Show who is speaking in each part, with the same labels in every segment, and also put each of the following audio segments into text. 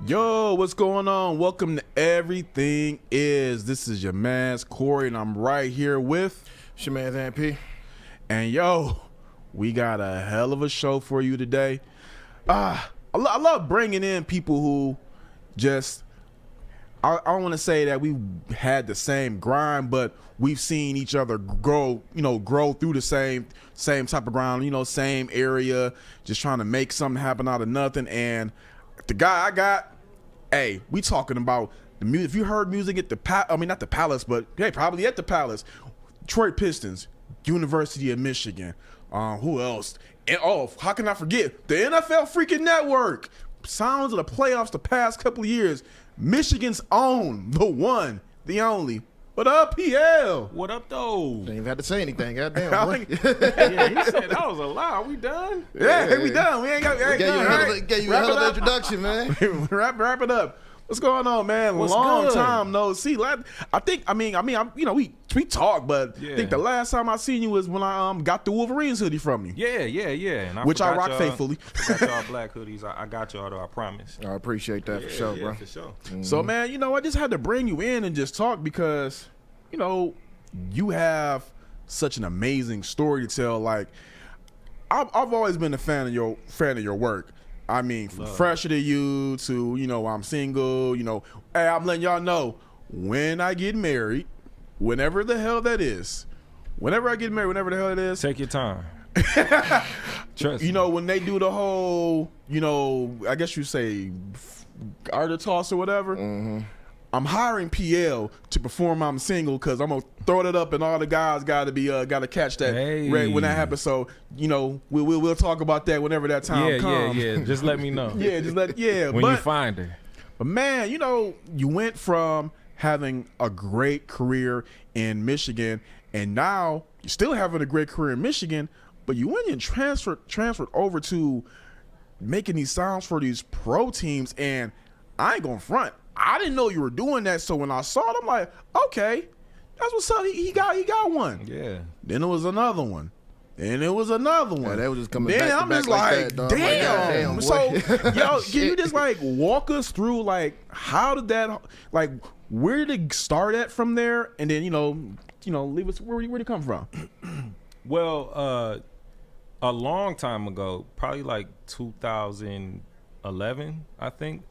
Speaker 1: Yo, what's going on? Welcome to Everything Is. This is your man's Kory, and I'm right here with
Speaker 2: It's your man's Ant P.
Speaker 1: And yo, we got a hell of a show for you today. I love bringing in people who just, I don't want to say that we had the same grind, but we've seen each other grow through the same type of grind, same area, just trying to make something happen out of nothing. And the guy I got, hey, we talking about the music. If you heard music at not the Palace, but hey, probably at the Palace. Detroit Pistons, University of Michigan. Who else? And how can I forget the NFL freaking network? Sounds of the playoffs the past couple of years. Michigan's own, the one, the only. What up, PL?
Speaker 3: What up, though?
Speaker 2: Ain't even had to say anything. Goddamn, boy.
Speaker 3: Yeah, he said that was a lie. Are we done?
Speaker 1: Yeah, we done. We ain't got.
Speaker 2: Gave you a hell of an introduction, man.
Speaker 1: wrap it up. What's going on, man?
Speaker 3: What's
Speaker 1: Long
Speaker 3: good?
Speaker 1: time no see. We talk, but I think the last time I seen you was when I got the Wolverines hoodie from you.
Speaker 3: Yeah. And
Speaker 1: Which I rock faithfully.
Speaker 3: I got y'all black hoodies. I got y'all, though, I promise.
Speaker 2: I appreciate that for sure, bro.
Speaker 3: For sure.
Speaker 1: So, man, I just had to bring you in and just talk because, you have such an amazing story to tell. Like, I've always been a fan of your work. I mean, from Fresher to You to, I'm single, hey, I'm letting y'all know when I get married, whenever the hell that is, whenever the hell it is.
Speaker 3: Take your time. Trust me.
Speaker 1: When they do the whole, I guess you say garter toss or whatever. Mm-hmm. I'm hiring PL to perform I'm single because I'm gonna throw it up and all the guys gotta catch that when that happens. So we'll talk about that whenever that time comes.
Speaker 3: Yeah. Just let me know.
Speaker 1: When
Speaker 3: you find her.
Speaker 1: But man, you went from having a great career in Michigan, and now you're still having a great career in Michigan, but you went and transferred over to making these sounds for these pro teams, and I ain't gonna front. I didn't know you were doing that, so when I saw it, I'm like, okay, that's what's up. He got one.
Speaker 3: Yeah.
Speaker 1: Then it was another one. And it was another one.
Speaker 2: Yeah, they was just coming
Speaker 1: then
Speaker 2: back to
Speaker 1: I'm
Speaker 2: back
Speaker 1: just
Speaker 2: like that, dog.
Speaker 1: damn.
Speaker 2: Boy.
Speaker 1: So, can you just walk us through how did that where did it start at from there, and then leave us where did it come from?
Speaker 3: Well, a long time ago, probably 2011, I think.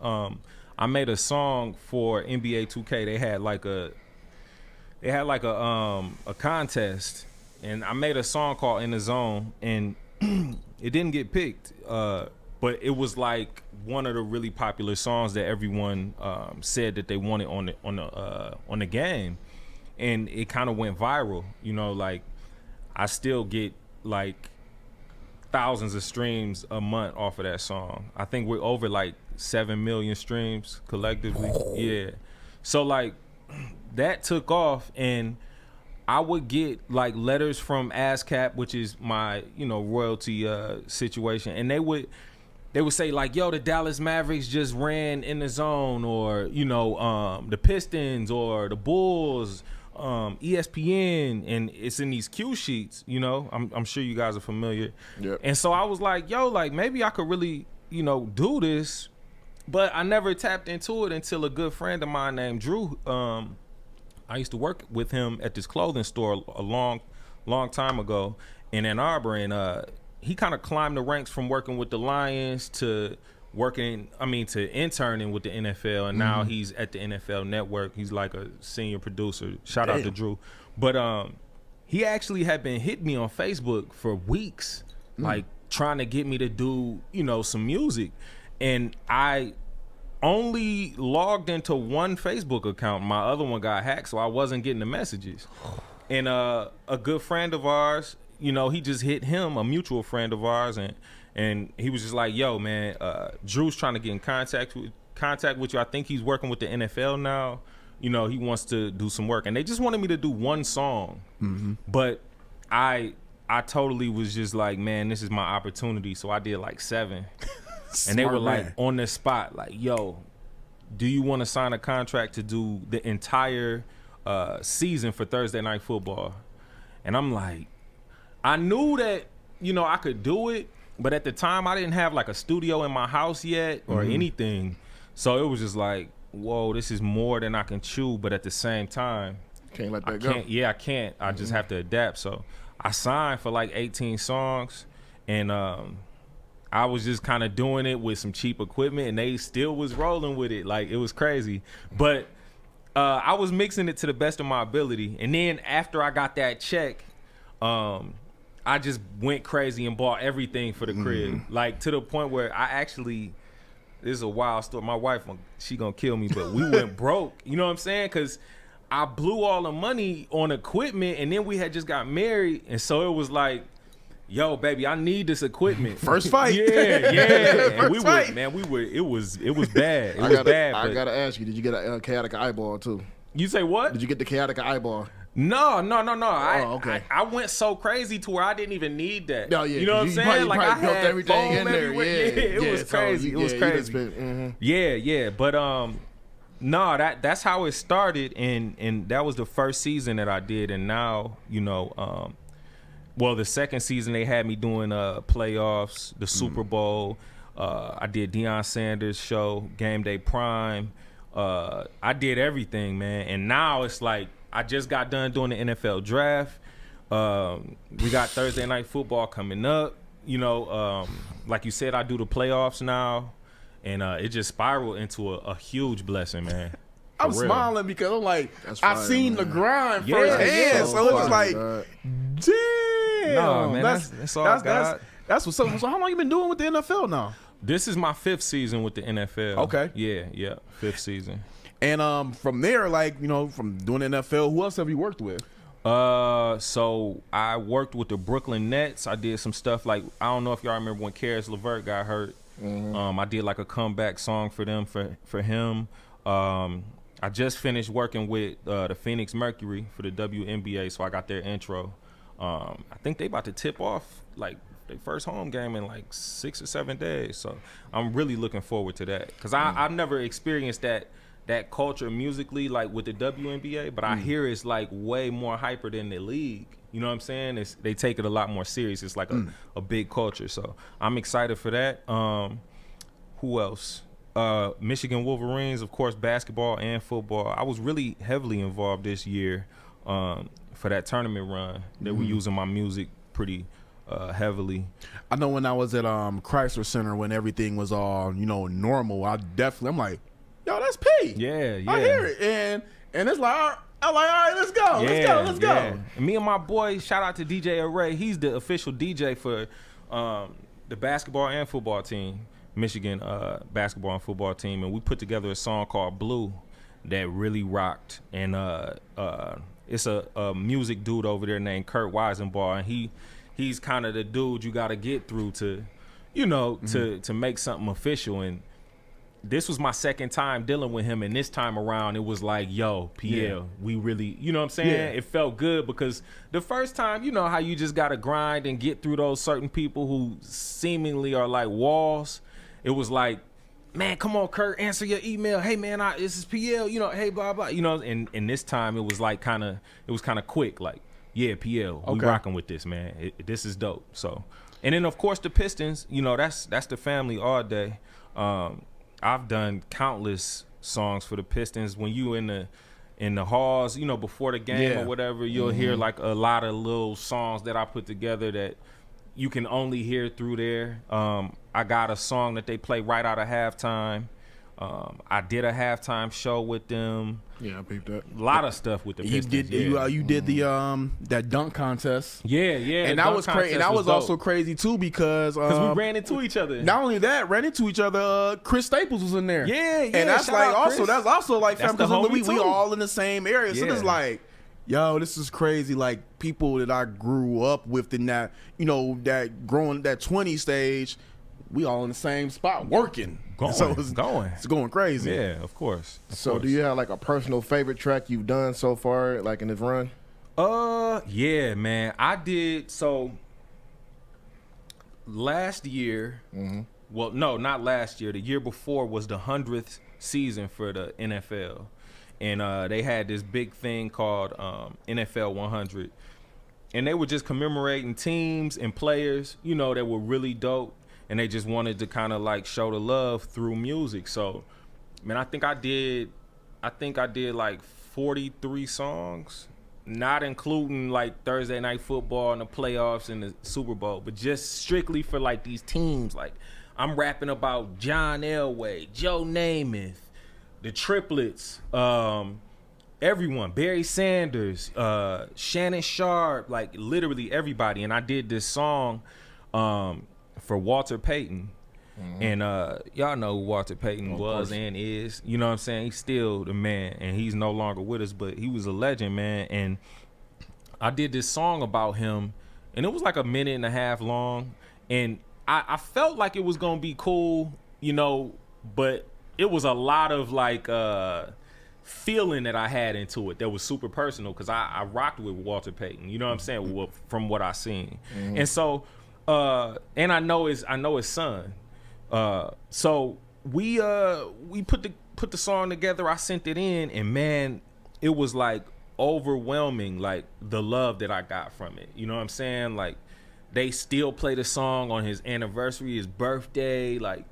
Speaker 3: I made a song for NBA 2K. They had a contest, and I made a song called In the Zone, and it didn't get picked. But it was one of the really popular songs that everyone said that they wanted on the game, and it kind of went viral. I still get thousands of streams a month off of that song. I think we're over 7 million streams collectively. Yeah. So that took off, and I would get letters from ASCAP, which is my, royalty situation. And they would say yo, the Dallas Mavericks just ran In the Zone, or, the Pistons or the Bulls, ESPN, and it's in these cue sheets, I'm sure you guys are familiar.
Speaker 1: Yep.
Speaker 3: And so I was like, yo, maybe I could really, do this. But I never tapped into it until a good friend of mine named Drew, I used to work with him at this clothing store a long time ago in Ann Arbor, and he kind of climbed the ranks from working with the Lions to interning with the NFL, and now he's at the NFL Network. He's a senior producer. Shout out to Drew. But he actually had been hitting me on Facebook for weeks, trying to get me to do, some music. And I only logged into one Facebook account. My other one got hacked, so I wasn't getting the messages. And a good friend of ours, he just hit him, a mutual friend of ours, and he was just like, yo, man, Drew's trying to get in contact with you. I think he's working with the NFL now. He wants to do some work. And they just wanted me to do one song. Mm-hmm. But I totally was just like, man, this is my opportunity. So I did 7. And they were on the spot, yo, do you want to sign a contract to do the entire season for Thursday Night Football? And I'm like, I knew that, I could do it, but at the time I didn't have a studio in my house yet or anything. So it was just like, whoa, this is more than I can chew. But at the same time,
Speaker 2: Can't let that go.
Speaker 3: Yeah, I can't. I just have to adapt. So I signed for like 18 songs, and I was just kind of doing it with some cheap equipment, and they still was rolling with it. Like, it was crazy. But I was mixing it to the best of my ability. And then after I got that check, I just went crazy and bought everything for the crib. Like, to the point where I actually, this is a wild story. My wife, she gonna kill me, but we went broke. You know what I'm saying? Because I blew all the money on equipment, and then we had just got married. And so it was like, yo, baby, I need this equipment.
Speaker 1: First fight.
Speaker 3: Yeah. And we
Speaker 1: fight.
Speaker 3: were, man, it was bad. It was bad.
Speaker 2: I
Speaker 3: but-
Speaker 2: gotta ask you, did you get a chaotic eyeball too?
Speaker 3: You say what?
Speaker 2: Did you get the chaotic eyeball?
Speaker 3: No.
Speaker 2: Okay.
Speaker 3: I went so crazy to where I didn't even need that.
Speaker 2: No, yeah,
Speaker 3: you know what I'm
Speaker 2: 'cause you
Speaker 3: saying?
Speaker 2: probably-
Speaker 3: Like,
Speaker 2: probably
Speaker 3: I
Speaker 2: built
Speaker 3: had
Speaker 2: everything
Speaker 3: foam
Speaker 2: in there.
Speaker 3: everywhere.
Speaker 2: Yeah,
Speaker 3: It was
Speaker 2: so
Speaker 3: crazy.
Speaker 2: you-
Speaker 3: It was
Speaker 2: yeah, you
Speaker 3: crazy.
Speaker 2: just been,
Speaker 3: Yeah. But no, that's how it started, and that was the first season that I did, and now, you know, well, the second season they had me doing playoffs, the Super Bowl. I did Deion Sanders' show, Game Day Prime. I did everything, man. And now it's like I just got done doing the NFL draft. We got Thursday Night Football coming up. You know, like you said, I do the playoffs now. And it just spiraled into a huge blessing, man.
Speaker 1: I'm
Speaker 3: For real.
Speaker 1: smiling because I'm like,
Speaker 2: That's
Speaker 1: I've
Speaker 2: fire,
Speaker 1: seen the
Speaker 2: man.
Speaker 1: grind
Speaker 3: Yeah,
Speaker 1: firsthand.
Speaker 3: so
Speaker 1: So it was
Speaker 2: fire,
Speaker 1: like,
Speaker 2: God.
Speaker 1: damn.
Speaker 3: Nah, man, that's all God.
Speaker 1: That's what's up. So how long you been doing with the NFL now?
Speaker 3: This is my 5th season with the NFL.
Speaker 1: Okay.
Speaker 3: Yeah, 5th season.
Speaker 1: And from there, like, you know, from doing the NFL, who else have you worked with?
Speaker 3: So I worked with the Brooklyn Nets. I did some stuff like, I don't know if y'all remember when Karis LeVert got hurt. I did like a comeback song for them for him. I just finished working with the Phoenix Mercury for the WNBA, so I got their intro. I think they about to tip off like their first home game in like 6 or 7 days, so I'm really looking forward to that because I've never experienced that culture musically like with the WNBA, but I hear it's like way more hyper than the league. You know what I'm saying? They take it a lot more serious. It's like a big culture, so I'm excited for that. Who else? Michigan Wolverines, of course, basketball and football. I was really heavily involved this year for that tournament run. They were using my music pretty heavily.
Speaker 1: I know when I was at Chrysler Center when everything was all, you know, normal, I'm like, yo, that's P.
Speaker 3: Yeah.
Speaker 1: I hear it. And it's like, I'm like, all right, let's go. Let's go.
Speaker 3: And me and my boy, shout out to DJ Array. He's the official DJ for the basketball and football team, Michigan basketball and football team. And we put together a song called Blue that really rocked. And it's a music dude over there named Kurt Weisenbaugh. And he's kind of the dude you got to get through to, you know, to make something official. And this was my second time dealing with him, and this time around it was like, yo, PL, we really, you know what I'm saying?
Speaker 1: Yeah.
Speaker 3: It felt good because the first time, you know how you just got to grind and get through those certain people who seemingly are like walls. It was like, man, come on, Kurt, answer your email. Hey, man, this is PL, you know, hey, blah, blah. You know, and this time it was like kind of quick, like, yeah, PL, we
Speaker 1: Okay.
Speaker 3: rocking with this, man. This is dope. So, and then, of course, the Pistons, you know, that's the family all day. I've done countless songs for the Pistons. When you in the halls, you know, before the game or whatever, you'll hear like a lot of little songs that I put together that you can only hear through there. I got a song that they play right out of halftime. I did a halftime show with them.
Speaker 2: Yeah, I peeped that.
Speaker 3: A lot of stuff with the
Speaker 1: You
Speaker 3: Pistons.
Speaker 1: did you did the that dunk contest.
Speaker 3: Yeah.
Speaker 1: And that was crazy. And that was also crazy too because
Speaker 3: because we ran into each other.
Speaker 1: not only that, ran into each other. Chris Staples was in there.
Speaker 3: Yeah.
Speaker 1: And that's
Speaker 3: shout
Speaker 1: like
Speaker 3: out
Speaker 1: also
Speaker 3: Chris.
Speaker 1: that's also like
Speaker 3: That's
Speaker 1: fam,
Speaker 3: the
Speaker 1: because
Speaker 3: homie
Speaker 1: we
Speaker 3: too.
Speaker 1: all in the same area. So
Speaker 3: Yeah.
Speaker 1: it's like, yo, this is crazy. Like people that I grew up with in that, you know, that 20 stage, we all in the same spot working. So it's going crazy.
Speaker 3: Yeah, of course.
Speaker 2: So do you have like a personal favorite track you've done so far, like in this run?
Speaker 3: Yeah, man. I did so last year. Well, no, not last year. The year before was the 100th season for the NFL, and they had this big thing called NFL 100, and they were just commemorating teams and players, you know, that were really dope, and they just wanted to kind of like show the love through music. So Man, I think I did like 43 songs, not including like Thursday Night Football and the playoffs and the Super Bowl, but just strictly for like these teams. Like I'm rapping about John Elway, Joe Namath, the triplets, everyone, Barry Sanders, Shannon Sharp, like literally everybody. And I did this song for Walter Payton. And y'all know who Walter Payton was and is. You know what I'm saying? He's still the man, and he's no longer with us, but he was a legend, man. And I did this song about him, and it was like a minute and a half long. And I felt like it was going to be cool, you know, but it was a lot of like feeling that I had into it that was super personal because I rocked with Walter Payton. You know what I'm saying? From what I seen. And so, and I know his son. So we put the song together. I sent it in, and man, it was like overwhelming, like the love that I got from it. You know what I'm saying? Like they still play the song on his anniversary, his birthday. Like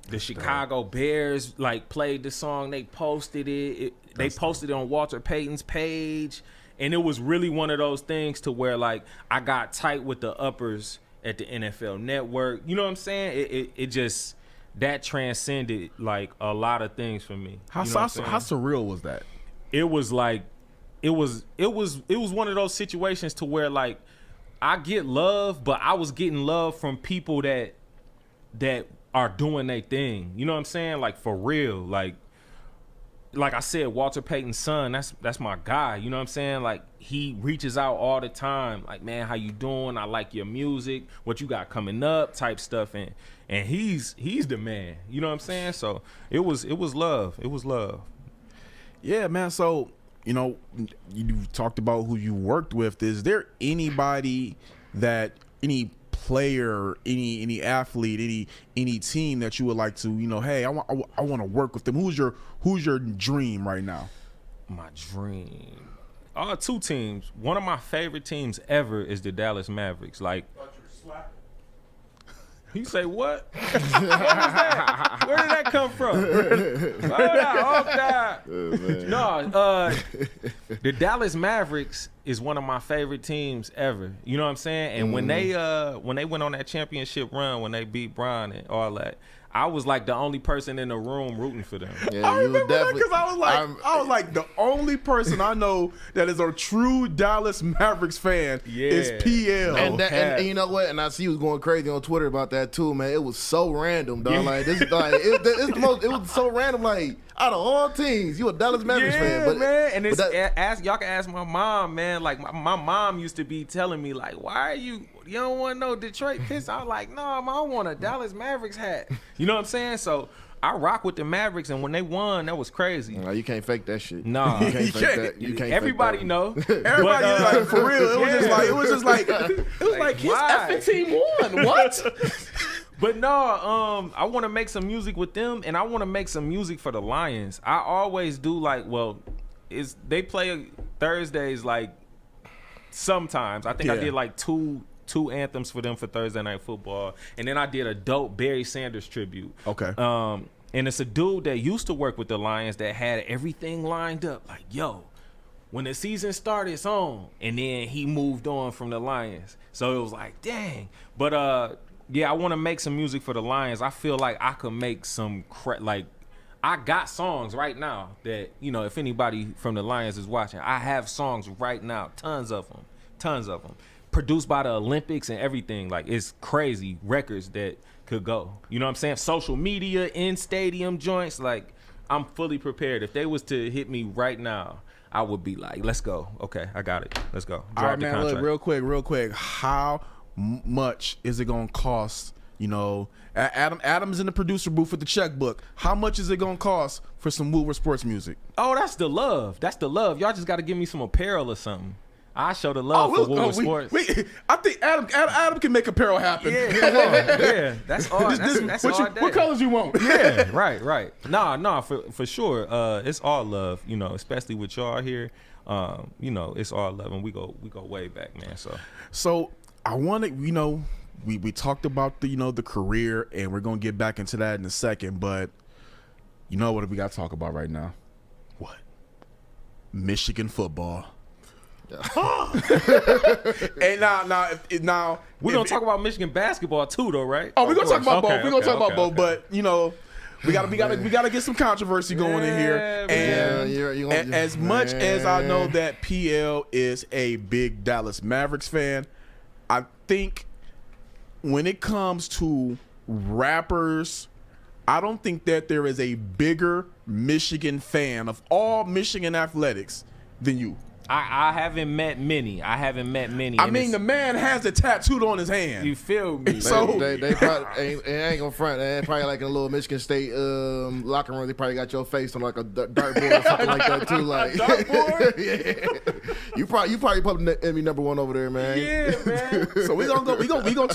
Speaker 3: the Chicago Bears like played the song. They posted it. They posted it on Walter Payton's page, and it was really one of those things to where like I got tight with the uppers at the NFL Network. You know what I'm saying? It just that transcended like a lot of things for me.
Speaker 1: How surreal was that?
Speaker 3: It was like it was one of those situations to where like I get love, but I was getting love from people that are doing their thing. You know what I'm saying? Like for real. Like I said, Walter Payton's son, that's my guy. You know what I'm saying? Like he reaches out all the time. Like, man, how you doing? I like your music. What you got coming up? Type stuff. And he's the man. You know what I'm saying? So it was love. It was love.
Speaker 1: Yeah, man. So, you know, you talked about who you worked with. Is there anybody any player, any athlete, any team that you would like to, you know, hey, I want to work with them? Who's your dream right now?
Speaker 3: My dream. Two teams. One of my favorite teams ever is the Dallas Mavericks. Like, you say what? What was that? Where did that come from? The Dallas Mavericks is one of my favorite teams ever. You know what I'm saying? And when they went on that championship run, when they beat Bron and all that, I was like the only person in the room rooting for them.
Speaker 1: Yeah, I remember that because I was like the only person I know that is a true Dallas Mavericks fan is PL.
Speaker 2: And you know what? And I see you was going crazy on Twitter about that too, man. It was so random, dog. Like this, like it's the most. It was so random. Like out of all teams, you a Dallas Mavericks fan, but
Speaker 3: man. And it's y'all can ask my mom, man. Like my mom used to be telling me, like, why are you don't want no Detroit Pistons? I was like, no, I want a Dallas Mavericks hat. You know what I'm saying? So I rock with the Mavericks, and when they won, that was crazy.
Speaker 2: No, you can't fake that shit.
Speaker 3: No,
Speaker 2: you can't fake that. You can't.
Speaker 3: Everybody
Speaker 2: fake that.
Speaker 3: know.
Speaker 1: Everybody like for real. It was just like his effing team won. What?
Speaker 3: But no, I want to make some music with them, and I want to make some music for the Lions. I always do they play Thursdays like sometimes. I think I did like two anthems for them for Thursday Night Football, and then I did a dope Barry Sanders tribute.
Speaker 1: Okay.
Speaker 3: And it's a dude that used to work with the Lions that had everything lined up. Like, yo, when the season started, it's on. And then he moved on from the Lions. So it was like, dang. But yeah, I want to make some music for the Lions. I feel like I could make some I got songs right now that, you know, if anybody from the Lions is watching, I have songs right now, tons of them, produced by the Olympics and everything. Like, it's crazy records that could go. You know what I'm saying? Social media, in stadium joints. Like, I'm fully prepared. If they was to hit me right now, I would be like, let's go. Okay, I got it. Let's go.
Speaker 1: All right, man. Look, real quick. How much is it gonna cost? You know, Adam's in the producer booth with the checkbook. How much is it gonna cost for some Woodward sports music?
Speaker 3: Oh, that's the love. Y'all just got to give me some apparel or something. I show the love for Woodward sports.
Speaker 1: I think Adam can make apparel happen.
Speaker 3: Yeah, come on. Yeah, that's all. That's all day.
Speaker 1: What colors you want?
Speaker 3: Yeah, right. Nah, for sure. It's all love. You know, especially with y'all here. You know, it's all love, and we go way back, man.
Speaker 1: So I want to, you know, we talked about the career, and we're gonna get back into that in a second. But You know what we got to talk about right now?
Speaker 3: What?
Speaker 1: Michigan football. And now
Speaker 3: We're gonna talk about Michigan basketball too, though, right?
Speaker 1: Oh, we're gonna talk about both.
Speaker 3: Okay,
Speaker 1: We're gonna talk about
Speaker 3: okay,
Speaker 1: both,
Speaker 3: okay.
Speaker 1: but we gotta get some controversy going in here. And as much as I know that PL is a big Dallas Mavericks fan, I think when it comes to rappers, I don't think that there is a bigger Michigan fan of all Michigan athletics than you.
Speaker 3: I haven't met many.
Speaker 1: I mean, the man has it tattooed on his hand.
Speaker 3: You feel me?
Speaker 1: So
Speaker 2: they probably ain't gonna front. They probably like in a little Michigan State locker room. They probably got your face on like a dartboard or something like that too. Like
Speaker 1: dartboard?
Speaker 2: Yeah. You probably put enemy number one over there, man.
Speaker 3: Yeah, man.
Speaker 1: So we're gonna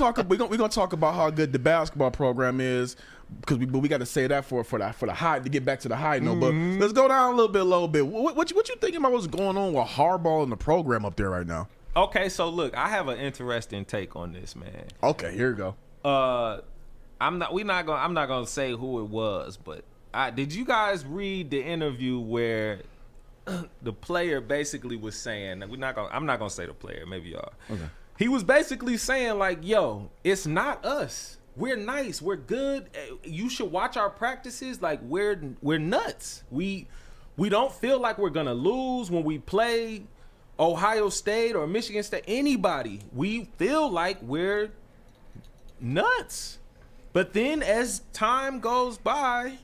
Speaker 1: talk about how good the basketball program is, because we got to say that for the high, to get back to the high note. But let's go down a little bit. What you thinking about what's going on with Harbaugh and the program up there right now?
Speaker 3: Okay, so look, I have an interesting take on this, man.
Speaker 1: Okay, here we go.
Speaker 3: I'm not gonna say who it was, but did you guys read the interview where the player basically was saying, I'm not gonna say the player, maybe y'all.
Speaker 1: Okay.
Speaker 3: He was basically saying like, yo, it's not us. We're nice. We're good. You should watch our practices. Like we're nuts. We don't feel like we're gonna lose when we play Ohio State or Michigan State. Anybody. We feel like we're nuts. But then as time goes by,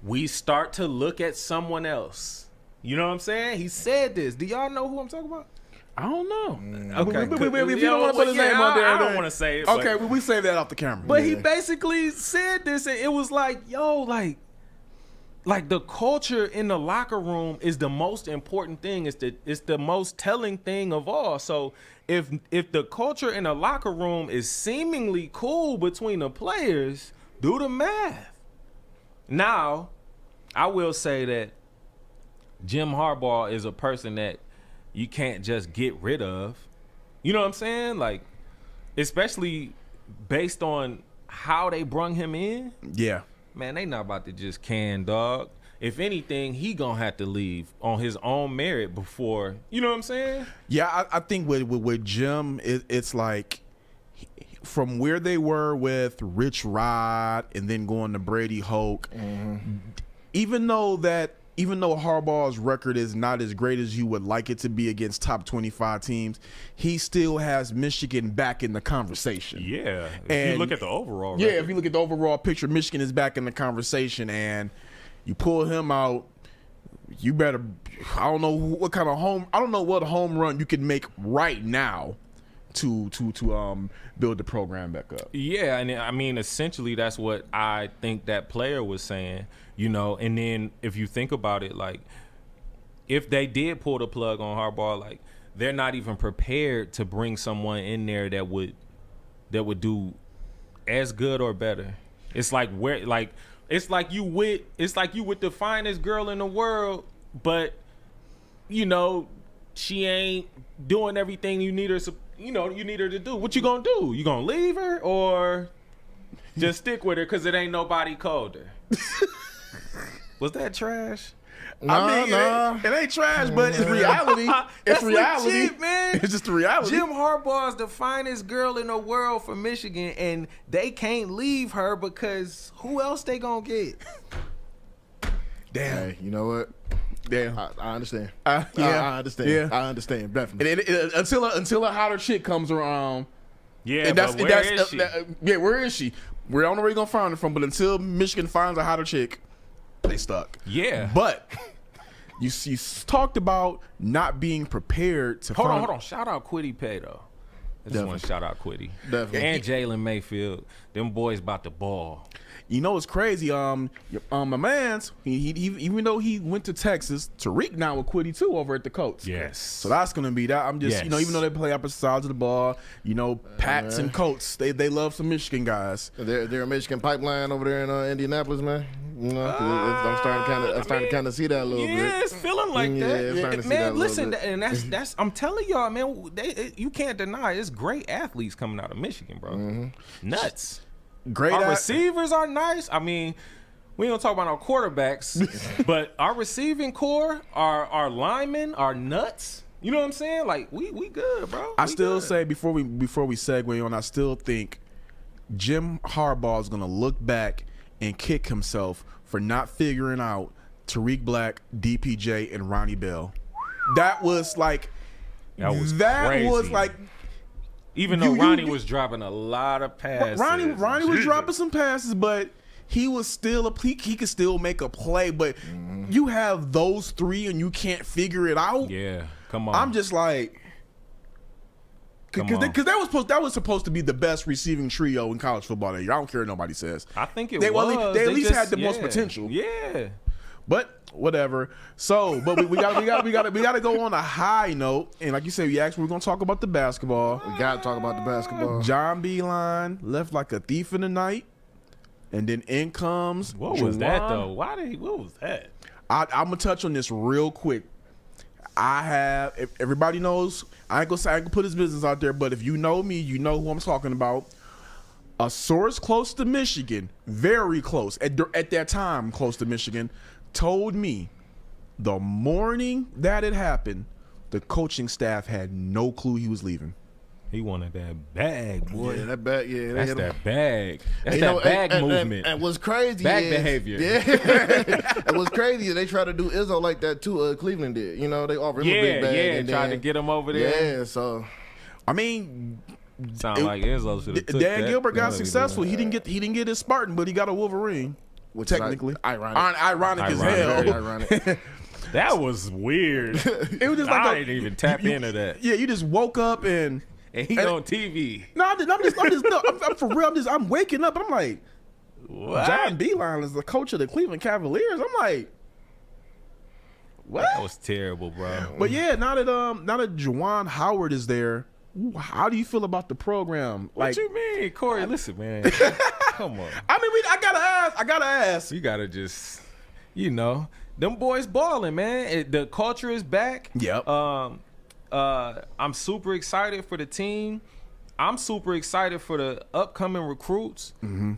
Speaker 3: we start to look at someone else. You know what I'm saying? He said this. Do y'all know who I'm talking about?
Speaker 1: I don't know.
Speaker 3: Okay.
Speaker 1: If you don't want to put his name on there,
Speaker 3: I don't want to say it.
Speaker 1: Okay, we save that off the camera.
Speaker 3: But he basically said this, and it was like, yo, like the culture in the locker room is the most important thing. It's the most telling thing of all. So if the culture in the locker room is seemingly cool between the players, do the math. Now, I will say that Jim Harbaugh is a person that you can't just get rid of. You know what I'm saying? Like, especially based on how they brung him in.
Speaker 1: Yeah.
Speaker 3: Man, they not about to just can, dog. If anything, he gonna have to leave on his own merit before, you know what I'm saying?
Speaker 1: Yeah, I think with Jim, it's like from where they were with Rich Rod and then going to Brady Hoke, even though Harbaugh's record is not as great as you would like it to be against top 25 teams, he still has Michigan back in the conversation.
Speaker 3: Yeah.
Speaker 1: And
Speaker 3: you look at the overall record.
Speaker 1: Yeah, if you look at the overall picture, Michigan is back in the conversation, and you pull him out, you better, I don't know what home run you can make right now to build the program back up.
Speaker 3: Yeah, and I mean, essentially that's what I think that player was saying, you know. And then if you think about it, like if they did pull the plug on Harbaugh, like they're not even prepared to bring someone in there that would do as good or better. It's like it's like you with the finest girl in the world, but you know she ain't doing everything you need her to do. What you gonna do? You gonna leave her or just stick with her because it ain't nobody colder? Was that trash?
Speaker 1: It ain't trash, but it's reality. It's reality,
Speaker 3: legit, man.
Speaker 1: It's just the reality.
Speaker 3: Jim Harbaugh is the finest girl in the world for Michigan, and they can't leave her because who else they gonna get?
Speaker 1: Damn.
Speaker 2: Hey, you know what?
Speaker 1: Damn.
Speaker 2: I understand.
Speaker 1: Yeah.
Speaker 2: I understand.
Speaker 1: Yeah.
Speaker 2: I understand, definitely.
Speaker 1: And until a hotter chick comes around.
Speaker 3: Yeah,
Speaker 1: And
Speaker 3: but where is she?
Speaker 1: Yeah, where is she? We don't know where you're gonna find her from, but until Michigan finds a hotter chick, they stuck.
Speaker 3: Yeah.
Speaker 1: But you talked about not being prepared to
Speaker 3: Hold on. Shout out Quiddy Pay, though. I just want to shout out Quiddy.
Speaker 2: Definitely.
Speaker 3: And Jalen Mayfield. Them boys about to ball.
Speaker 1: You know what's crazy? My man's he even though he went to Texas, Tariq now with Quiddy too over at the Colts.
Speaker 3: Yes.
Speaker 1: So that's gonna be that. I'm just even though they play opposite sides of the ball, Pats and Colts, they love some Michigan guys.
Speaker 2: They're a Michigan pipeline over there in Indianapolis, man. You know, I'm starting to kind of see that a little bit.
Speaker 3: Yeah, it's feeling like that.
Speaker 2: I'm starting to see that
Speaker 3: Man,
Speaker 2: a little
Speaker 3: listen,
Speaker 2: bit.
Speaker 3: and that's I'm telling y'all, man, you can't deny it's great athletes coming out of Michigan, bro. Nuts.
Speaker 1: Great
Speaker 3: Our receivers are nice. I mean, We don't talk about our quarterbacks, but our receiving core, our linemen, our nuts. You know what I'm saying? Like we good, bro.
Speaker 1: I still say before we segue on, I still think Jim Harbaugh is gonna look back and kick himself for not figuring out Tariq Black, DPJ, and Ronnie Bell. That was crazy.
Speaker 3: Even though Ronnie was dropping a lot of passes.
Speaker 1: Ronnie was dropping some passes, but he was still he could still make a play. But you have those three and you can't figure it out.
Speaker 3: Yeah, come on.
Speaker 1: I'm just like, because that was supposed to be the best receiving trio in college football that year. I don't care what nobody says.
Speaker 3: I think it
Speaker 1: was. They at least had the most
Speaker 3: yeah.
Speaker 1: potential.
Speaker 3: Yeah.
Speaker 1: But whatever. So, but we gotta go on a high note. And like you said, we actually we're gonna talk about the basketball.
Speaker 2: We gotta talk about the basketball.
Speaker 1: John Beilein left like a thief in the night, and then in comes
Speaker 3: what was that though? What was that?
Speaker 1: I'm gonna touch on this real quick. If everybody knows, I ain't gonna put his business out there, but if you know me, you know who I'm talking about. A source close to Michigan, very close at that time, close to Michigan, told me the morning that it happened, the coaching staff had no clue he was leaving.
Speaker 3: He wanted that bag, boy.
Speaker 2: Yeah, that bag. Yeah,
Speaker 3: that's that bag. That's that bag movement.
Speaker 2: And what's crazy
Speaker 3: bag behavior.
Speaker 2: Yeah. And what's crazy is they tried to do Izzo like that too. Cleveland did. You know, they offered him a big bag.
Speaker 3: Yeah,
Speaker 2: and
Speaker 3: tried to get him over there.
Speaker 2: Yeah, so
Speaker 1: I mean,
Speaker 3: sound like Izzo should have took
Speaker 1: Dan
Speaker 3: that.
Speaker 1: Gilbert got successful. He didn't get his Spartan, but he got a Wolverine.
Speaker 2: Which
Speaker 1: technically,
Speaker 2: ironic
Speaker 1: as hell.
Speaker 2: Ironic.
Speaker 3: That was weird.
Speaker 1: It was just like
Speaker 3: I didn't even tap into that.
Speaker 1: Yeah, you just woke up and
Speaker 3: he on TV.
Speaker 1: No, I'm for real. I'm waking up. I'm like,
Speaker 3: what?
Speaker 1: John Beilein is the coach of the Cleveland Cavaliers. I'm like, what?
Speaker 3: That was terrible, bro.
Speaker 1: But yeah, now that Juwan Howard is there, how do you feel about the program?
Speaker 3: What you mean, Kory? Listen, man. Come on.
Speaker 1: I mean, I gotta ask.
Speaker 3: You gotta just, them boys balling, man. The culture is back.
Speaker 1: Yep.
Speaker 3: I'm super excited for the team. I'm super excited for the upcoming recruits.
Speaker 1: Mm-hmm.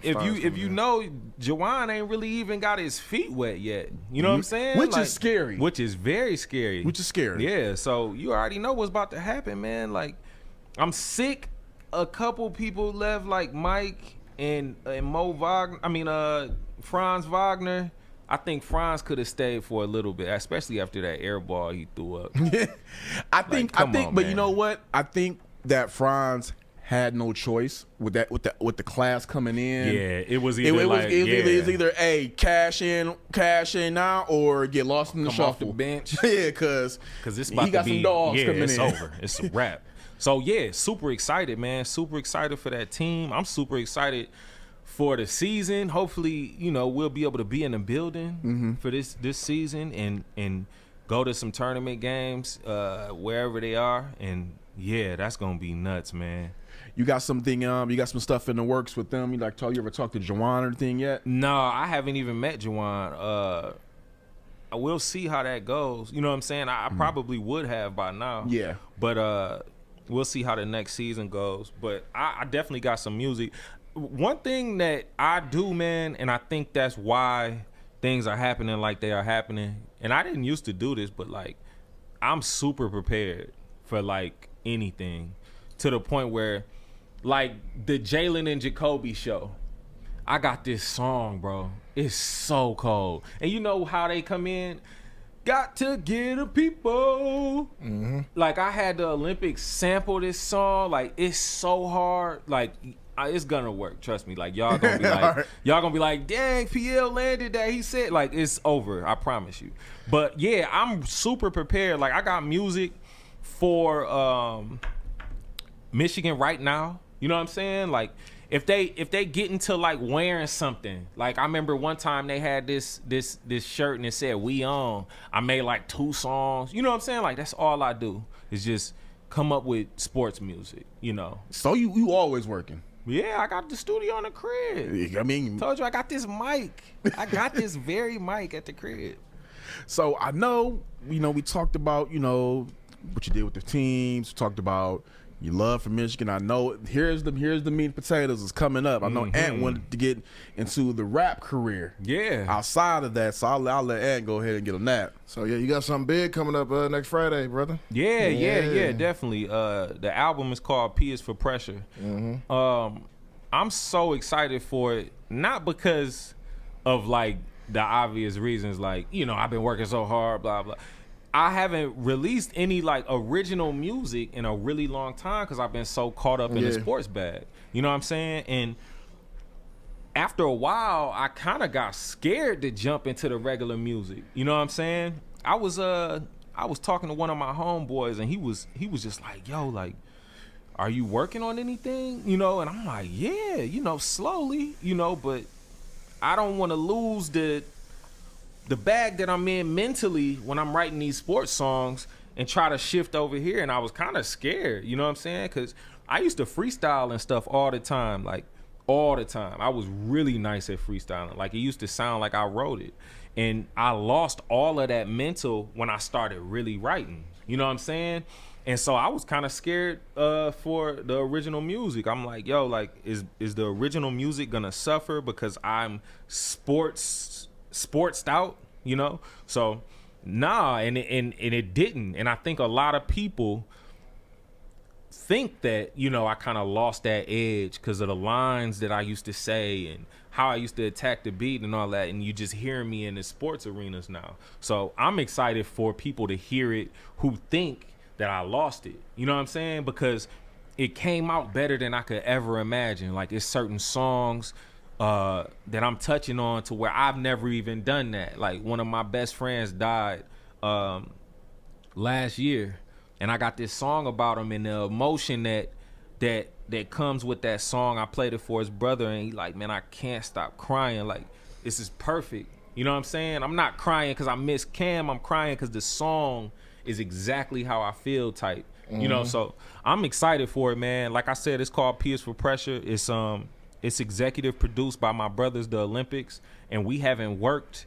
Speaker 3: If you know, Juwan ain't really even got his feet wet yet. You know what I'm saying?
Speaker 1: Which is scary.
Speaker 3: Which is very scary.
Speaker 1: Which is scary.
Speaker 3: Yeah. So you already know what's about to happen, man. Like, I'm sick. A couple people left, like Mike and Mo Wagner. I mean, Franz Wagner. I think Franz could have stayed for a little bit, especially after that air ball he threw up.
Speaker 1: I think,
Speaker 3: but
Speaker 1: man. You know what? I think that Franz had no choice with the class coming in.
Speaker 3: Yeah, it was either
Speaker 1: a cash in now or get lost in the shuffle.
Speaker 3: Off the bench.
Speaker 1: Yeah, because
Speaker 3: it's about
Speaker 1: he got
Speaker 3: to be,
Speaker 1: some dogs coming
Speaker 3: it's
Speaker 1: in.
Speaker 3: Over. It's a wrap. So yeah, super excited, man. Super excited for that team. I'm super excited for the season. Hopefully, we'll be able to be in the building for this season and go to some tournament games wherever they are. And yeah, that's gonna be nuts, man.
Speaker 1: You got something? You got some stuff in the works with them? You ever talked to Juwan or anything yet?
Speaker 3: No, I haven't even met Juwan. I will see how that goes. You know what I'm saying? I probably would have by now.
Speaker 1: Yeah,
Speaker 3: but we'll see how the next season goes. But I definitely got some music. One thing that I do, man, and I think that's why things are happening like they are happening, and I didn't used to do this, but I'm super prepared for anything, to the point where the Jalen and Jacoby show, I got this song, bro. It's so cold. And you know how they come in? Got to get a people. Mm-hmm. I had the Olympics sample this song. It's so hard. It's gonna work. Trust me. Y'all gonna be y'all gonna be like, dang, PL landed that. He said, it's over. I promise you. But yeah, I'm super prepared. I got music for Michigan right now. You know what I'm saying? If they get into wearing something, I remember one time they had this shirt and it said "We On." I made 2 songs. You know what I'm saying? That's all I do is just come up with sports music.
Speaker 1: So you always working?
Speaker 3: Yeah, I got the studio in the crib.
Speaker 1: I mean,
Speaker 3: told you I got this mic. I got this very mic at the crib.
Speaker 1: So I know, we talked about, what you did with the teams. We talked about, You love from Michigan. I know. Here's the meat and potatoes is coming up. I know Ant wanted to get into the rap career.
Speaker 3: Yeah.
Speaker 1: Outside of that, so I'll let Ant go ahead and get on that.
Speaker 2: So yeah, you got something big coming up next Friday, brother.
Speaker 3: Yeah, definitely. The album is called P is for Pressure. I'm so excited for it, not because of like the obvious reasons, like, you know, I've been working so hard, blah blah. I haven't released any like original music in a really long time because I've been so caught up in the sports bag. You know what I'm saying? And after a while, I kind of got scared to jump into the regular music. You know what I'm saying? I was talking to one of my homeboys, and he was just like, "Yo, like, are you working on anything?" You know, and I'm like, "Yeah, you know, slowly, you know, but I don't want to lose the bag that I'm in mentally when I'm writing these sports songs and try to shift over here." And I was kind of scared, you know what I'm saying? Because I used to freestyle and stuff all the time, like all the time. I was really nice at freestyling. Like, it used to sound like I wrote it. And I lost all of that mental when I started really writing, you know what I'm saying? And so I was kind of scared for the original music. I'm like, yo, like, is the original music gonna suffer because I'm sportsed out, you know? So nah, and it didn't. And I think a lot of people think that, you know, I kind of lost that edge because of the lines that I used to say and how I used to attack the beat and all that, and you just hear me in the sports arenas now. So I'm excited for people to hear it who think that I lost it, you know what I'm saying? Because it came out better than I could ever imagine. Like, it's certain songs that I'm touching on to where I've never even done that. Like, one of my best friends died last year, and I got this song about him, and the emotion that comes with that song. I played it for his brother, and he like, man, I can't stop crying. Like, this is perfect. You know what I'm saying? I'm not crying because I miss Cam. I'm crying because the song is exactly how I feel type. You know, so I'm excited for it, man. Like I said, it's called P is for Pressure. It's executive produced by my brothers, the Olympics, and we haven't worked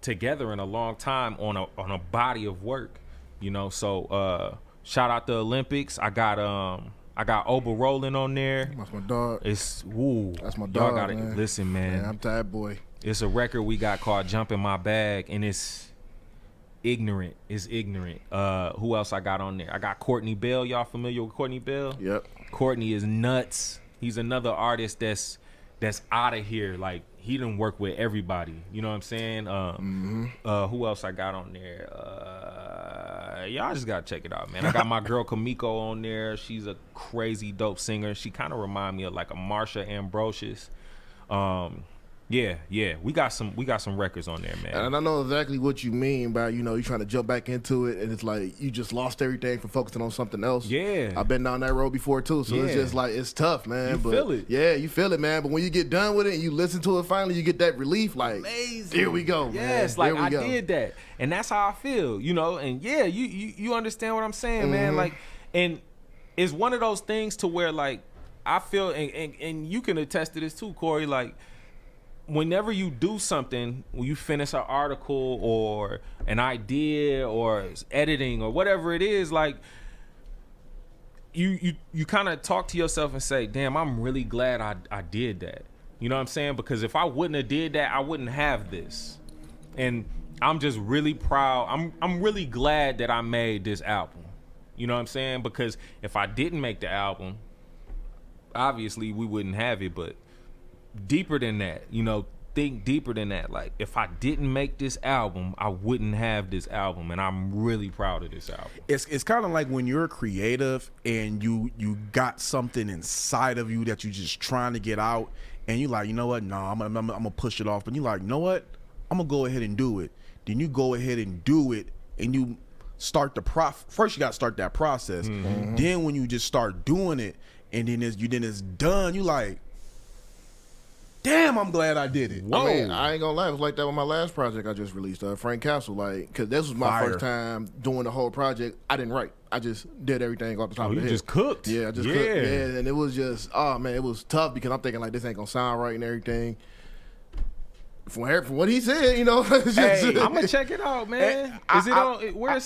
Speaker 3: together in a long time on a body of work. You know, so shout out the Olympics. I got Oba Rolling on there.
Speaker 2: That's my dog.
Speaker 3: That's my
Speaker 2: dog.
Speaker 3: Y'all gotta
Speaker 2: man.
Speaker 3: listen, man.
Speaker 2: I'm tired, boy.
Speaker 3: It's a record we got called Jump in My Bag, and it's ignorant. Who else I got on there? I got Courtney Bell. Y'all familiar with Courtney Bell?
Speaker 2: Yep.
Speaker 3: Courtney is nuts. He's another artist that's out of here. Like, he done work with everybody. You know what I'm saying? Who else I got on there? Y'all just gotta check it out, man. I got my girl Kamiko on there. She's a crazy dope singer. She kind of remind me of like a Marsha Ambrosius. Yeah, we got some records on there, man.
Speaker 2: And I know exactly what you mean by, you know, you trying to jump back into it, and it's like you just lost everything from focusing on something else.
Speaker 3: Yeah,
Speaker 2: I've been down that road before too, so it's just like, it's tough, man.
Speaker 3: You feel it.
Speaker 2: Yeah, you feel it, man. But when you get done with it and you listen to it, finally you get that relief. Like,
Speaker 3: amazing.
Speaker 2: Here we go.
Speaker 3: Yes,
Speaker 2: man.
Speaker 3: like I did that, and that's how I feel, you know. And yeah, you understand what I'm saying, man. Like, and it's one of those things to where, like, I feel, and you can attest to this too, Kory. Like, whenever you do something, when you finish an article or an idea or editing or whatever it is, like, you kind of talk to yourself and say, damn, I'm really glad I did that. You know what I'm saying? Because if I wouldn't have did that, I wouldn't have this. And I'm just really proud. I'm really glad that I made this album. You know what I'm saying? Because if I didn't make the album, obviously we wouldn't have it. But deeper than that, you know, think deeper than that. Like, if I didn't make this album, I wouldn't have this album, and I'm really proud of this album.
Speaker 1: It's kind of like when you're creative and you got something inside of you that you just trying to get out, and you like, you know what? No, I'm gonna push it off. But you like, you know what? I'm gonna go ahead and do it. Then you go ahead and do it, and you start the first you got to start that process. Then when you just start doing it, and then it's done, you like, damn, I'm glad I did it.
Speaker 2: Whoa. I mean, I ain't gonna lie, it was like that with my last project I just released, Frank Castle. Like, cause this was my first time doing the whole project. I didn't write. I just did everything off the top of the head.
Speaker 3: You just cooked.
Speaker 2: Yeah, I just cooked. Yeah, and it was just, oh man, it was tough because I'm thinking like, this ain't gonna sound right and everything. From what he said,
Speaker 1: Hey,
Speaker 3: I'm gonna check it out, man.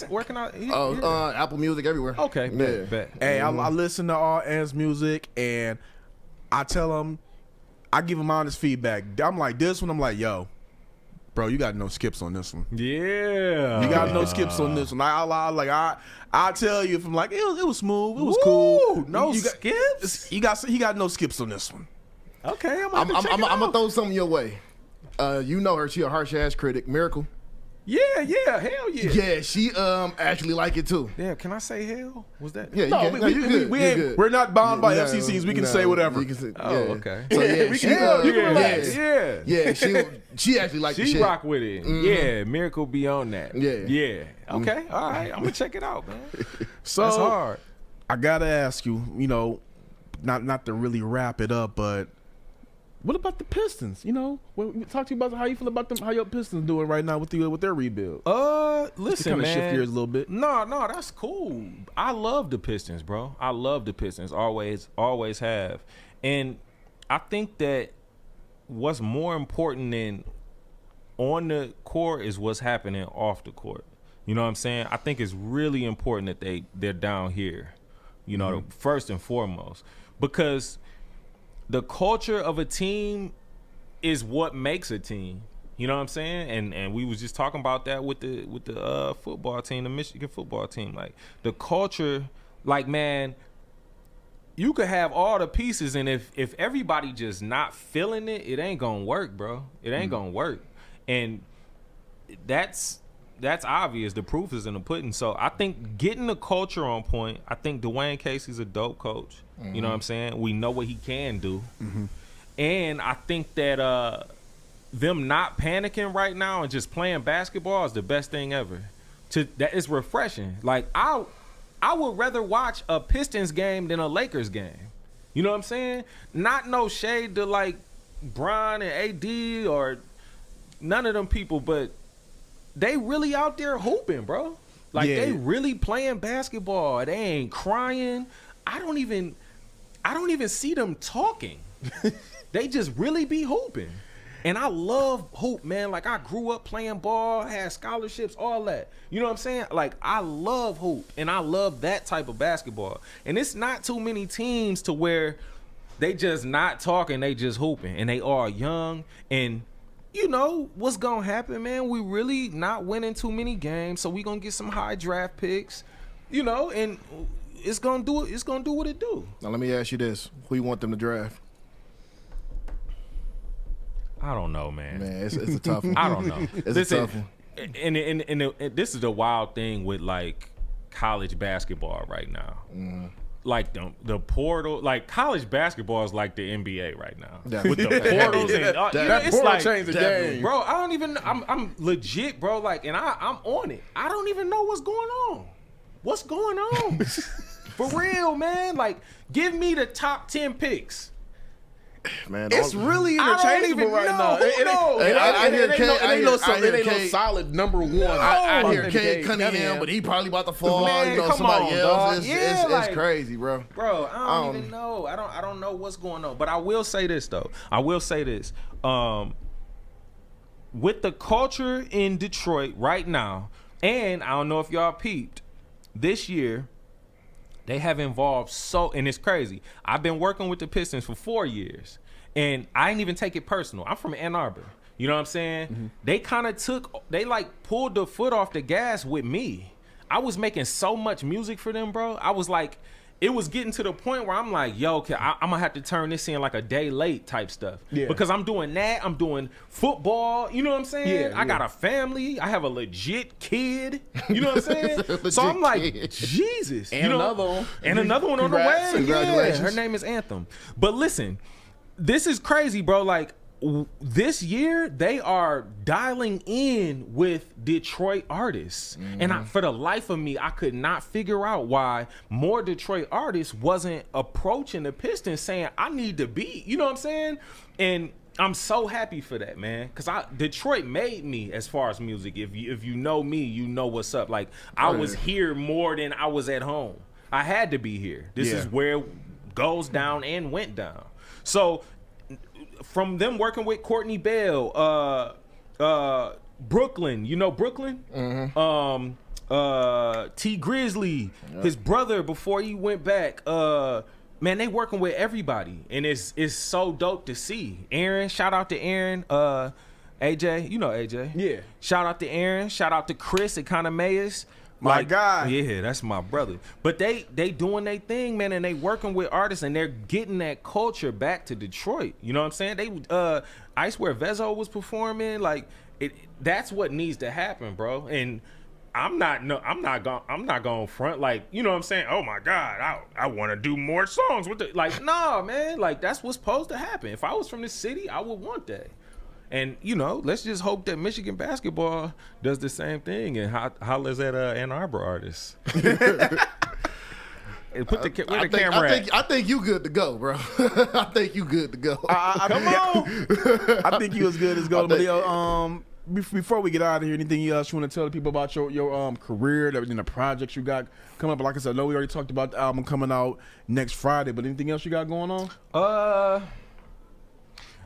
Speaker 3: Where can I?
Speaker 2: Apple Music everywhere.
Speaker 3: Okay,
Speaker 2: Yeah.
Speaker 3: bet.
Speaker 1: Hey, I listen to all Ant's music, and I tell him, I give him honest feedback. I'm like, this one, I'm like, yo, bro, you got no skips on this one.
Speaker 3: Yeah,
Speaker 1: You got no skips on this one. I tell you if I'm like, it was smooth, it was cool.
Speaker 3: No
Speaker 1: skips. He got no skips on this one.
Speaker 3: Okay,
Speaker 2: I'm gonna throw something your way. You know her. She a harsh ass critic. Miracle.
Speaker 3: Yeah, hell yeah.
Speaker 2: Yeah, she actually like it too.
Speaker 3: Yeah, can I say hell? Was that?
Speaker 2: Yeah,
Speaker 1: No, we're not bound by FCCs. We can say whatever.
Speaker 2: You can say,
Speaker 3: Oh, okay.
Speaker 2: So yeah,
Speaker 1: We
Speaker 2: she,
Speaker 1: can- you can relax.
Speaker 3: Yeah.
Speaker 2: she actually like the
Speaker 3: She
Speaker 2: shit.
Speaker 3: rock with it. Yeah, Miracle be on that.
Speaker 2: Yeah.
Speaker 3: Okay, all right. I'm gonna check it out, man.
Speaker 1: So
Speaker 3: That's hard.
Speaker 1: I gotta ask you, not to really wrap it up, but what about the Pistons? Talk to you about how you feel about them, how your Pistons doing right now with their rebuild.
Speaker 3: Listen,
Speaker 1: kind of
Speaker 3: man.
Speaker 1: shift gears a little bit.
Speaker 3: No, that's cool. I love the Pistons, bro. I love the Pistons. Always have. And I think that what's more important than on the court is what's happening off the court. You know what I'm saying? I think it's really important that they're down here. First and foremost, because the culture of a team is what makes a team. You know what I'm saying? And we was just talking about that with the football team, the Michigan football team. Like the culture, like, man, you could have all the pieces, and if everybody just not feeling it, it ain't gonna work, bro. It ain't gonna work. And that's obvious. The proof is in the pudding. So I think getting the culture on point, I think Dwayne Casey's a dope coach. You know what I'm saying? We know what he can do. And I think that them not panicking right now and just playing basketball is the best thing ever. That is refreshing. Like I would rather watch a Pistons game than a Lakers game. You know what I'm saying? Not no shade to like Bron and AD or none of them people, but they really out there hooping, bro. Like they really playing basketball. They ain't crying. I don't even see them talking. They just really be hooping. And I love hoop, man. Like I grew up playing ball, had scholarships, all that. You know what I'm saying? Like I love hoop, and I love that type of basketball. And it's not too many teams to where they just not talking, they just hooping, and they are young. And you know what's gonna happen, man? We really not winning too many games, so we gonna get some high draft picks, and it's gonna do it. It's gonna do what it do.
Speaker 2: Now let me ask you this: who you want them to draft?
Speaker 3: I don't know, man.
Speaker 2: Man, it's a tough one.
Speaker 3: I don't know.
Speaker 2: It's a tough one.
Speaker 3: And this is the wild thing with like college basketball right now. Like the portal, like college basketball is like the NBA right now. With the portals and
Speaker 1: That
Speaker 3: it's
Speaker 1: portal
Speaker 3: like,
Speaker 1: changed the game.
Speaker 3: bro. I don't even. I'm legit, bro. Like, and I'm on it. I don't even know what's going on. What's going on? For real, man. Like, give me the top 10 picks.
Speaker 2: Man,
Speaker 1: It's really interchangeable right now. It ain't no solid number one.
Speaker 2: I hear Cade Cunningham, but he probably about to fall.
Speaker 3: Man, come
Speaker 2: somebody
Speaker 3: on,
Speaker 2: else.
Speaker 3: dog.
Speaker 2: It's crazy, bro.
Speaker 3: Bro, I don't even know. I don't know what's going on. But I will say this though. With the culture in Detroit right now, and I don't know if y'all peeped, this year they have involved and it's crazy. I've been working with the Pistons for 4 years, and I didn't even take it personal. I'm from Ann Arbor. You know what I'm saying? They kind of they pulled the foot off the gas with me. I was making so much music for them, bro. I was like, it was getting to the point where I'm like, yo, I'm going to have to turn this in like a day late type stuff. Yeah. Because I'm doing that. I'm doing football. You know what I'm saying?
Speaker 1: Yeah,
Speaker 3: I got a family. I have a legit kid. You know what I'm saying? So I'm like, Jesus.
Speaker 1: And another one.
Speaker 3: And another one on the way.
Speaker 2: Congratulations.
Speaker 3: Yeah, her name is Anthem. But listen, this is crazy, bro. Like, this year they are dialing in with Detroit artists, and for the life of me I could not figure out why more Detroit artists wasn't approaching the Pistons saying I need to be, you know what I'm saying? And I'm so happy for that, man, because Detroit made me as far as music. If you know me, you know what's up. Like I was here more than I was at home. I had to be here. This is where it goes down and went down. So from them working with Courtney Bell, Brooklyn. You know Brooklyn? T Grizzly, his brother before he went back. Man, they working with everybody, and it's so dope to see. Aaron, shout out to Aaron. AJ, you know AJ.
Speaker 1: Yeah.
Speaker 3: Shout out to Aaron. Shout out to Chris at Economeus.
Speaker 1: My guy.
Speaker 3: Yeah, that's my brother. But they doing their thing, man, and they working with artists, and they're getting that culture back to Detroit. You know what I'm saying? They Ice Where Vezo was performing, like that's what needs to happen, bro. And I'm not going front, like, you know what I'm saying? Oh my God, I want to do more songs with it. Like, nah, man, like that's what's supposed to happen. If I was from the city, I would want that. And, you know, let's just hope that Michigan basketball does the same thing and hollers at Ann Arbor artists. And put the camera at.
Speaker 2: I think you good to go, bro. I think you good to go.
Speaker 3: Come on.
Speaker 1: I think you as good as gold. Before we get out of here, anything else you want to tell the people about your career, the projects you got coming up? Like I said, I know we already talked about the album coming out next Friday, but anything else you got going on?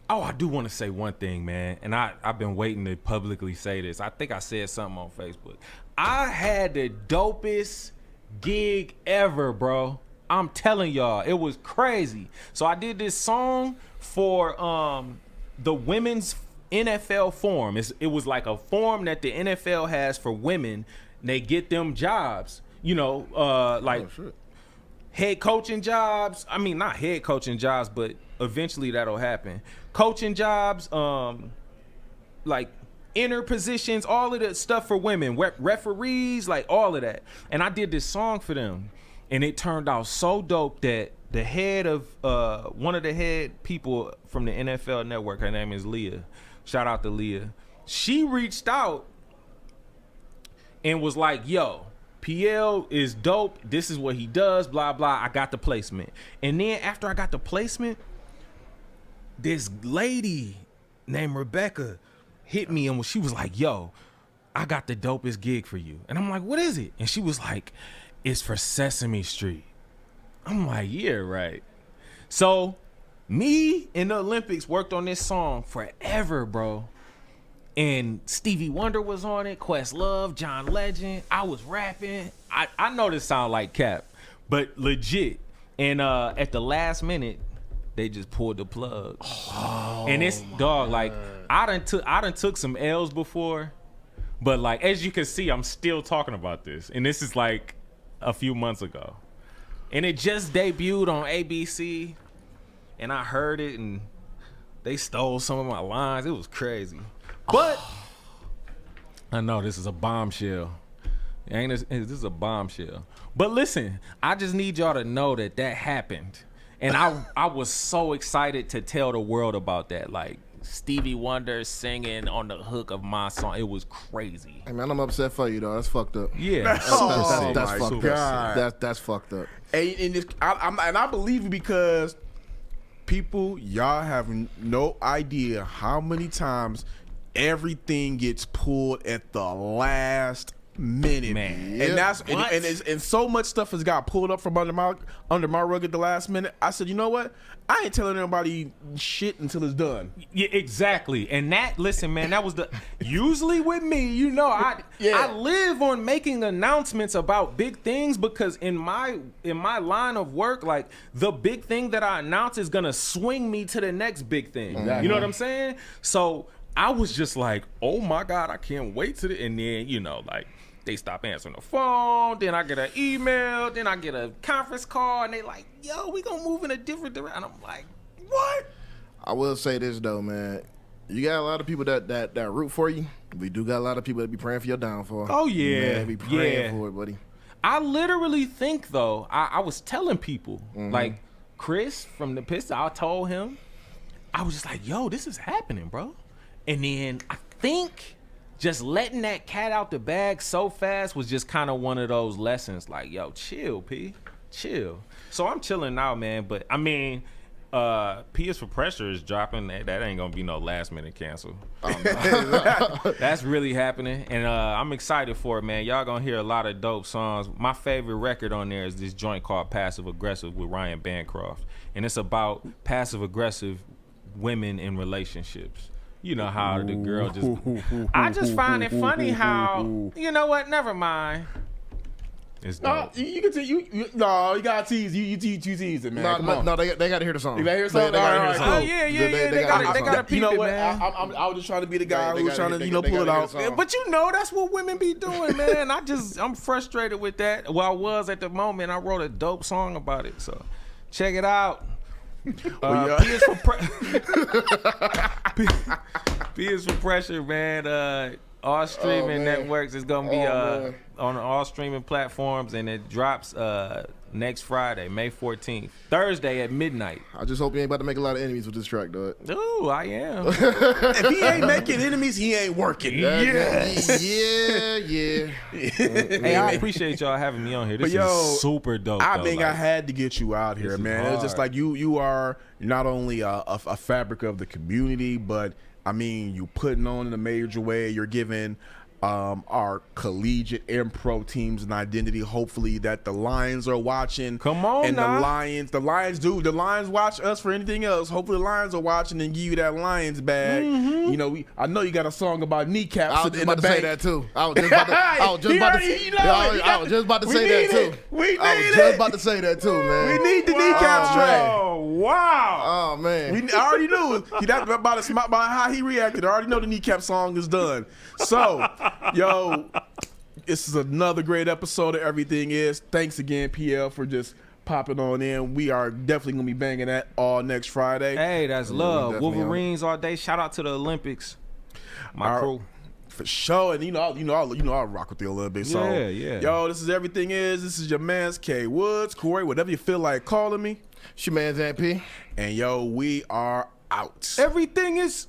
Speaker 3: Oh, I do want to say one thing, man, and I've been waiting to publicly say this. I think I said something on Facebook. I had the dopest gig ever, bro. I'm telling y'all, it was crazy. So I did this song for the women's NFL forum. It was like a forum that the NFL has for women. They get them jobs, you know, head coaching jobs. I mean, not head coaching jobs, but eventually that'll happen. Coaching jobs, like inner positions, all of that stuff for women, referees, like all of that. And I did this song for them, and it turned out so dope that the head of one of the head people from the NFL Network, her name is Leah. Shout out to Leah. She reached out and was like, yo, PL is dope. This is what he does, blah, blah. I got the placement. And then after I got the placement, this lady named Rebecca hit me, and she was like, yo, I got the dopest gig for you. And I'm like, what is it? And she was like, it's for Sesame Street. I'm like, yeah, right. So me and the Olympics worked on this song forever, bro. And Stevie Wonder was on it, Questlove, John Legend. I was rapping. I know this sound like cap, but legit. And at the last minute, they just pulled the plug. Oh, and it's dog, like I done took some L's before, but like as you can see, I'm still talking about this. And this is like a few months ago. And it just debuted on ABC. And I heard it, and they stole some of my lines. It was crazy. But I know this is a bombshell. This is a bombshell. But listen, I just need y'all to know that happened. And I was so excited to tell the world about that. Like Stevie Wonder singing on the hook of my song. It was crazy.
Speaker 2: Hey man, I'm upset for you, though. That's fucked up.
Speaker 3: Yeah.
Speaker 2: That's fucked up. That's fucked up.
Speaker 1: And I believe you because people, y'all have no idea how many times everything gets pulled at the last minute,
Speaker 3: man.
Speaker 1: And that's and so much stuff has got pulled up from under my rug at the last minute. I said, you know what? I ain't telling anybody shit until it's done.
Speaker 3: Yeah, exactly. And listen, man, that was usually with me, you know, I live on making announcements about big things because in my line of work, like the big thing that I announce is gonna swing me to the next big thing. Exactly. You know what I'm saying? So I was just like, oh my God, I can't wait to and then, you know, like they stop answering the phone, then I get an email, then I get a conference call, and they like, yo, we gonna move in a different direction. I'm like, what?
Speaker 2: I will say this though, man. You got a lot of people that root for you. We do got a lot of people that be praying for your downfall.
Speaker 3: Oh yeah.
Speaker 2: Man, they be praying for it, buddy.
Speaker 3: I literally think though, I was telling people, like Chris from the Pistons, I told him, I was just like, yo, this is happening, bro. And then I think just letting that cat out the bag so fast was just kind of one of those lessons. Like, yo, chill, P. Chill. So I'm chilling now, man. But, I mean, P is for Pressure is dropping. That ain't going to be no last-minute cancel. That's really happening. And I'm excited for it, man. Y'all going to hear a lot of dope songs. My favorite record on there is this joint called Passive Aggressive with Ryan Bancroft. And it's about passive-aggressive women in relationships. You know how the girl just. I just find it funny how, you know what? Never mind. It's
Speaker 1: No,
Speaker 3: dope.
Speaker 1: you can tease. You gotta tease. You tease it, man. Come on.
Speaker 2: No, they gotta hear the song.
Speaker 1: You gotta hear something?
Speaker 2: They gotta hear the
Speaker 1: All
Speaker 2: song.
Speaker 1: right,
Speaker 3: Oh yeah. They gotta peep
Speaker 1: You know
Speaker 3: it,
Speaker 1: what?
Speaker 3: man.
Speaker 1: I was just trying to be the guy
Speaker 2: They
Speaker 1: who was
Speaker 2: gotta-
Speaker 1: trying to,
Speaker 2: they-
Speaker 1: pull
Speaker 2: they
Speaker 1: it
Speaker 2: gotta
Speaker 1: out.
Speaker 2: hear the song.
Speaker 3: But you know that's what women be doing, man. I'm frustrated with that. Well, I was at the moment. I wrote a dope song about it, so check it out.
Speaker 1: yeah.
Speaker 3: P is for P is for pressure, man. All streaming
Speaker 2: man.
Speaker 3: networks is gonna be
Speaker 2: man.
Speaker 3: on all streaming platforms, and it drops next Friday, May 14th, Thursday at midnight.
Speaker 2: I just hope you ain't about to make a lot of enemies with this track, dog.
Speaker 3: Ooh, I am.
Speaker 1: If he ain't making enemies, he ain't working.
Speaker 2: Yeah.
Speaker 3: Hey, I appreciate y'all having me on here. This
Speaker 1: But yo,
Speaker 3: is super dope.
Speaker 1: I
Speaker 3: though,
Speaker 1: mean, I
Speaker 3: like-
Speaker 1: had to get you out here,
Speaker 3: This is
Speaker 1: man. It's just
Speaker 3: hard.
Speaker 1: like you are not only a fabric of the community, but I mean, you putting on in a major way. You're giving our collegiate and pro teams an identity. Hopefully that the Lions are watching.
Speaker 3: Come on
Speaker 1: and
Speaker 3: now.
Speaker 1: the Lions watch us for anything else. Hopefully the Lions are watching and give you that Lions bag.
Speaker 3: Mm-hmm.
Speaker 1: You know, I know you got a song about kneecaps
Speaker 2: I was just
Speaker 1: in the
Speaker 2: about to say
Speaker 1: bank.
Speaker 2: that too. I was just about to
Speaker 1: He already- you know it.
Speaker 2: I was just about to
Speaker 1: We
Speaker 2: say that
Speaker 1: need
Speaker 2: too.
Speaker 1: it. We need
Speaker 2: I was
Speaker 1: it.
Speaker 2: just about to say that too, man.
Speaker 1: We need the kneecaps straight.
Speaker 3: Oh wow!
Speaker 2: Oh man.
Speaker 1: I already knew. That's about how he reacted. I already know the kneecap song is done. So, yo, this is another great episode of Everything Is. Thanks again, PL, for just popping on in. We are definitely gonna be banging that all next Friday.
Speaker 3: Hey, that's love.
Speaker 2: definitely
Speaker 3: Wolverines all day. Shout out to the Olympics. My
Speaker 1: Our-
Speaker 3: crew.
Speaker 1: For sure, and I'll rock with you a little bit. So,
Speaker 3: Yeah.
Speaker 1: yo, this is Everything Is. This is your man's K Woods, Kory, whatever you feel like calling me.
Speaker 2: It's your man's Ant P.
Speaker 1: And yo, we are out.
Speaker 3: Everything is